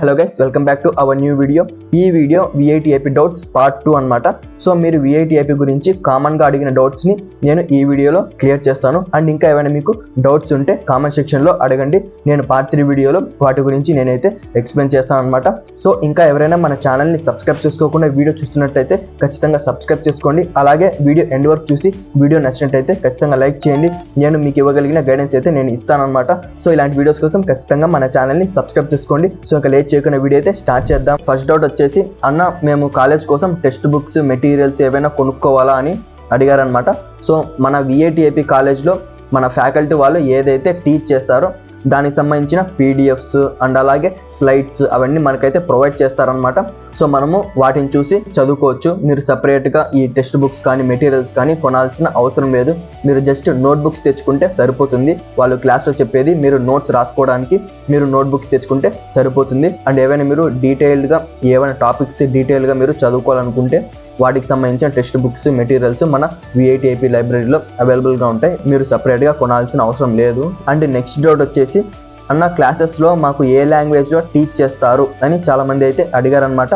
Hello guys, welcome back to our new video. ఈ video విఐటిఐపి doubts part 2 అనమాట. So మీరు విఐటిఐపి గురించి కామన్గా అడిగిన డౌట్స్ని నేను ఈ వీడియోలో క్లియర్ చేస్తాను. అండ్ ఇంకా ఏమైనా మీకు డౌట్స్ ఉంటే కామెంట్ సెక్షన్లో అడగండి. నేను పార్ట్ 3 వీడియోలో వాటి గురించి నేనైతే ఎక్స్ప్లెయిన్ చేస్తాను అనమాట. సో ఇంకా ఎవరైనా మన ఛానల్ని సబ్స్క్రైబ్ చేసుకోకుండా వీడియో చూస్తున్నట్టయితే ఖచ్చితంగా సబ్స్క్రైబ్ చేసుకోండి. అలాగే వీడియో ఎండ్ వరకు చూసి వీడియో నచ్చినట్టయితే ఖచ్చితంగా లైక్ చేయండి. నేను మీకు ఇవ్వగలిగిన గైడెన్స్ అయితే నేను ఇస్తానన్నమాట. సో ఇలాంటి వీడియోస్ కోసం ఖచ్చితంగా మన ఛానల్ని సబ్స్క్రైబ్ చేసుకోండి. సో ఇంకా లేట్ చేయకుండా వీడియో అయితే స్టార్ట్ చేద్దాం. ఫస్ట్ డౌట్ వచ్చేసి, అన్న మేము కాలేజ్ కోసం టెక్స్ట్ బుక్స్ మెటీరియల్స్ ఏవైనా కొనుక్కోవాలా అని అడిగారనమాట. సో మన విఐటిఐపి కాలేజ్లో మన ఫ్యాకల్టీ వాళ్ళు ఏదైతే టీచ్ చేస్తారో దానికి సంబంధించిన పీడిఎఫ్స్ అండ్ అలాగే స్లైడ్స్ అవన్నీ మనకైతే ప్రొవైడ్ చేస్తారనమాట. సో మనము వాటిని చూసి చదువుకోవచ్చు. మీరు సపరేట్గా ఈ టెక్స్ట్ బుక్స్ కానీ మెటీరియల్స్ కానీ కొనాల్సిన అవసరం లేదు. మీరు జస్ట్ నోట్ బుక్స్ తెచ్చుకుంటే సరిపోతుంది. వాళ్ళు క్లాస్లో చెప్పేది మీరు నోట్స్ రాసుకోవడానికి మీరు నోట్ బుక్స్ తెచ్చుకుంటే సరిపోతుంది. అండ్ ఏవైనా మీరు డీటెయిల్డ్గా ఏవైనా టాపిక్స్ డీటెయిల్గా మీరు చదువుకోవాలనుకుంటే వాటికి సంబంధించిన టెక్స్ట్ బుక్స్ మెటీరియల్స్ మన విఐటిఐపి లైబ్రరీలో అవైలబుల్గా ఉంటాయి. మీరు సపరేట్గా కొనాల్సిన అవసరం లేదు. అండ్ నెక్స్ట్ డౌట్ వచ్చేసి, అన్న క్లాసెస్లో మాకు ఏ లాంగ్వేజ్లో టీచ్ చేస్తారు అని చాలామంది అయితే అడిగారనమాట.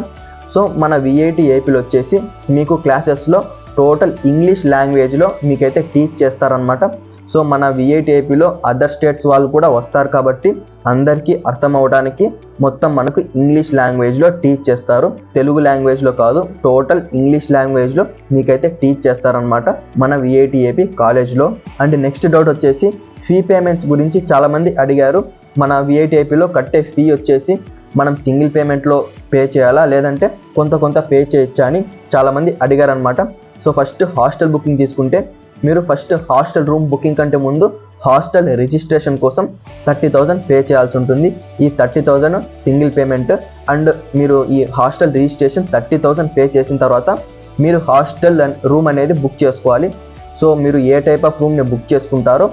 సో మన విఐటిఐపిలో వచ్చేసి మీకు క్లాసెస్లో టోటల్ ఇంగ్లీష్ లాంగ్వేజ్లో మీకైతే టీచ్ చేస్తారనమాట. సో మన విఐటిఐపిలో అదర్ స్టేట్స్ వాళ్ళు కూడా వస్తారు కాబట్టి అందరికీ అర్థం అవడానికి మొత్తం మనకు ఇంగ్లీష్ లాంగ్వేజ్లో టీచ్ చేస్తారు. తెలుగు లాంగ్వేజ్లో కాదు, టోటల్ ఇంగ్లీష్ లాంగ్వేజ్లో మీకైతే టీచ్ చేస్తారనమాట మన విఐటిఐపి కాలేజ్లో. అండ్ నెక్స్ట్ డౌట్ వచ్చేసి, ఫీ పేమెంట్స్ గురించి చాలామంది అడిగారు. మన విఐటిఐపిలో కట్టే ఫీ వచ్చేసి మనం సింగిల్ పేమెంట్లో పే చేయాలా లేదంటే కొంత పే చేయొచ్చా అని చాలామంది అడిగారనమాట. సో ఫస్ట్ హాస్టల్ బుకింగ్ తీసుకుంటే మీరు ఫస్ట్ హాస్టల్ రూమ్ బుకింగ్ కంటే ముందు హాస్టల్ రిజిస్ట్రేషన్ కోసం 30,000 పే చేయాల్సి ఉంటుంది. ఈ 30,000 సింగిల్ పేమెంట్. అండ్ మీరు ఈ హాస్టల్ రిజిస్ట్రేషన్ 30,000 పే చేసిన తర్వాత మీరు హాస్టల్ రూమ్ అనేది బుక్ చేసుకోవాలి. సో మీరు ఏ టైప్ ఆఫ్ రూమ్ని బుక్ చేసుకుంటారో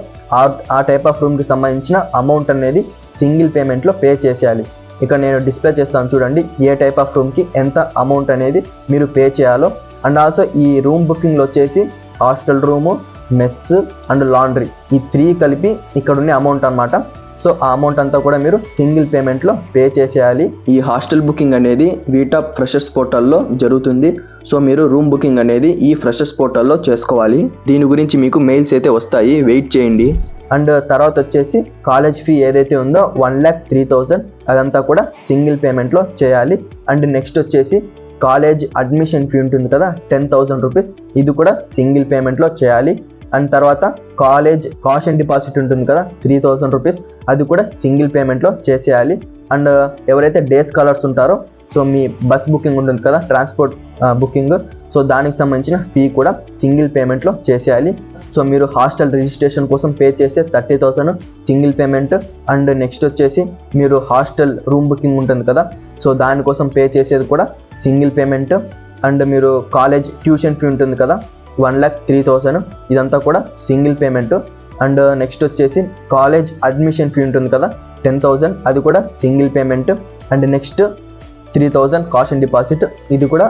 ఆ టైప్ ఆఫ్ రూమ్కి సంబంధించిన అమౌంట్ అనేది సింగిల్ పేమెంట్లో పే చేసేయాలి. ఇక నేను డిస్ప్లే చేస్తాను చూడండి, ఏ టైప్ ఆఫ్ రూమ్కి ఎంత అమౌంట్ అనేది మీరు పే చేయాలో. అండ్ ఆల్సో ఈ రూమ్ బుకింగ్లో వచ్చేసి hostel room, mess and laundry ఈ 3 కలిపి ఇక్కడ ఉన్న అమౌంట్ అనమాట. సో ఆ అమౌంట్ అంతా కూడా మీరు సింగిల్ పేమెంట్లో పే చేసేయాలి. ఈ హాస్టల్ బుకింగ్ అనేది వీటాప్ ఫ్రెషర్స్ పోర్టల్లో జరుగుతుంది. సో మీరు రూమ్ బుకింగ్ అనేది ఈ ఫ్రెషర్స్ పోర్టల్లో చేసుకోవాలి. దీని గురించి మీకు మెయిల్స్ అయితే వస్తాయి, వెయిట్ చేయండి. అండ్ తర్వాత వచ్చేసి కాలేజ్ ఫీ ఏదైతే ఉందో 1,03,000 అదంతా కూడా సింగిల్ పేమెంట్లో చేయాలి. అండ్ నెక్స్ట్ వచ్చేసి కాలేజ్ అడ్మిషన్ ఫీ ఉంటుంది కదా 10,000 రూపీస్, ఇది కూడా సింగిల్ పేమెంట్లో చేయాలి. అండ్ తర్వాత కాలేజ్ కాషన్ డిపాజిట్ ఉంటుంది కదా 3,000 రూపీస్, అది కూడా సింగిల్ పేమెంట్లో చేసేయాలి. అండ్ ఎవరైతే డే స్కాలర్స్ ఉంటారో సో మీ బస్ బుకింగ్ ఉంటుంది కదా ట్రాన్స్పోర్ట్ బుకింగ్, సో దానికి సంబంధించిన ఫీ కూడా సింగిల్ పేమెంట్లో చేసేయాలి. సో మీరు హాస్టల్ రిజిస్ట్రేషన్ కోసం పే చేసే 30,000 సింగిల్ పేమెంట్. అండ్ నెక్స్ట్ వచ్చేసి మీరు హాస్టల్ రూమ్ బుకింగ్ ఉంటుంది కదా సో దానికోసం పే చేసేది కూడా సింగిల్ పేమెంట్. అండ్ మీరు కాలేజ్ ట్యూషన్ ఫీ ఉంటుంది కదా 1,03,000, ఇదంతా కూడా సింగిల్ పేమెంట్. అండ్ నెక్స్ట్ వచ్చేసి కాలేజ్ అడ్మిషన్ ఫీ ఉంటుంది కదా 10,000, అది కూడా single payment. And next 3,000 caution deposit, ఇది కూడా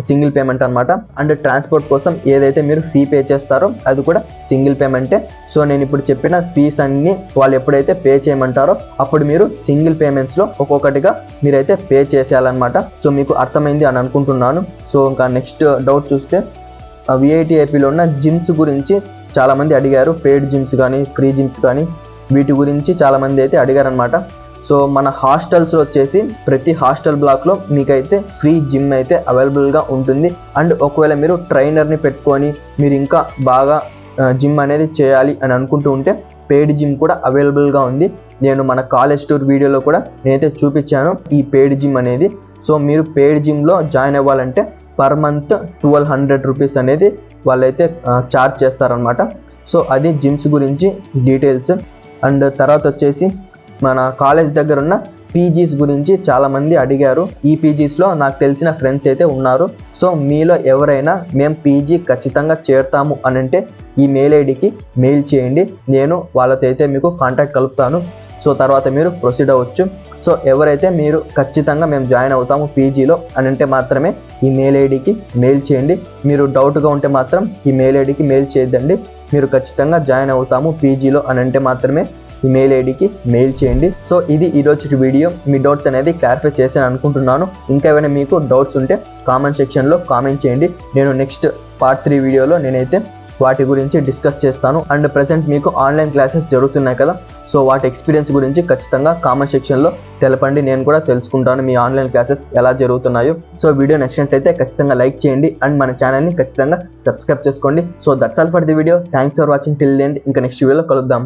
సింగిల్ పేమెంట్ అనమాట. అండ్ ట్రాన్స్పోర్ట్ కోసం ఏదైతే మీరు ఫీ పే చేస్తారో అది కూడా సింగిల్ పేమెంటే. సో నేను ఇప్పుడు చెప్పిన ఫీస్ అన్ని వాళ్ళు ఎప్పుడైతే పే చేయమంటారో అప్పుడు మీరు సింగిల్ పేమెంట్స్లో ఒక్కొక్కటిగా మీరైతే పే చేసేయాలన్నమాట. సో మీకు అర్థమైంది అని అనుకుంటున్నాను. సో ఇంకా నెక్స్ట్ డౌట్ చూస్తే, విఐటిఐపిలో ఉన్న జిమ్స్ గురించి చాలామంది అడిగారు. పెయిడ్ జిమ్స్ కానీ ఫ్రీ జిమ్స్ కానీ వీటి గురించి చాలామంది అయితే అడిగారనమాట. సో మన హాస్టల్స్లో వచ్చేసి ప్రతి హాస్టల్ బ్లాక్లో మీకైతే ఫ్రీ జిమ్ అయితే అవైలబుల్గా ఉంటుంది. అండ్ ఒకవేళ మీరు ట్రైనర్ని పెట్టుకొని మీరు ఇంకా బాగా జిమ్ అనేది చేయాలి అని అనుకుంటూ ఉంటే పెయిడ్ జిమ్ కూడా అవైలబుల్గా ఉంది. నేను మన కాలేజ్ టూర్ వీడియోలో కూడా నేనైతే చూపించాను ఈ పెయిడ్ జిమ్ అనేది. సో మీరు పెయిడ్ జిమ్లో జాయిన్ అవ్వాలంటే పర్ మంత్ 1,200 రూపీస్ అనేది వాళ్ళైతే ఛార్జ్ చేస్తారనమాట. సో అది జిమ్స్ గురించి డీటెయిల్స్. అండ్ తర్వాత వచ్చేసి మన కాలేజ్ దగ్గర ఉన్న పీజీస్ గురించి చాలామంది అడిగారు. ఈ పీజీస్లో నాకు తెలిసిన ఫ్రెండ్స్ అయితే ఉన్నారు. సో మీలో ఎవరైనా మేము పీజీ ఖచ్చితంగా చేరుతాము అని అంటే ఈ మెయిల్ ఐడికి మెయిల్ చేయండి, నేను వాళ్ళతో అయితే మీకు కాంటాక్ట్ కలుపుతాను. సో తర్వాత మీరు ప్రొసీడ్ అవ్వచ్చు. సో ఎవరైతే మీరు ఖచ్చితంగా మేము జాయిన్ అవుతాము పీజీలో అని అంటే మాత్రమే ఈ మెయిల్ ఐడికి మెయిల్ చేయండి. మీరు డౌట్గా ఉంటే మాత్రం ఈ మెయిల్ ఐడికి మెయిల్ చేయొద్దండి. మీరు ఖచ్చితంగా జాయిన్ అవుతాము పీజీలో అని అంటే మాత్రమే ఈమెయిల్ ఐడికి మెయిల్ చేయండి. సో ఇది ఈరోజు వీడియో. మీ డౌట్స్ అనేది క్లారిఫై చేశాను అనుకుంటున్నాను. ఇంకా ఏమైనా మీకు డౌట్స్ ఉంటే కామెంట్ సెక్షన్లో కామెంట్ చేయండి. నేను నెక్స్ట్ పార్ట్ 3 వీడియోలో నేనైతే వాటి గురించి డిస్కస్ చేస్తాను. అండ్ ప్రజెంట్ మీకు ఆన్లైన్ క్లాసెస్ జరుగుతున్నాయి కదా, సో వాటి ఎక్స్పీరియన్స్ గురించి ఖచ్చితంగా కామెంట్ సెక్షన్లో తెలపండి. నేను కూడా తెలుసుకుంటాను మీ ఆన్లైన్ క్లాసెస్ ఎలా జరుగుతున్నాయో. సో వీడియో నచ్చినట్టయితే ఖచ్చితంగా లైక్ చేయండి అండ్ మన ఛానల్ని ఖచ్చితంగా సబ్స్క్రైబ్ చేసుకోండి. So that's all for the video. Thanks for watching till the end. ఇంకా నెక్స్ట్ వీడియోలో కలుద్దాం.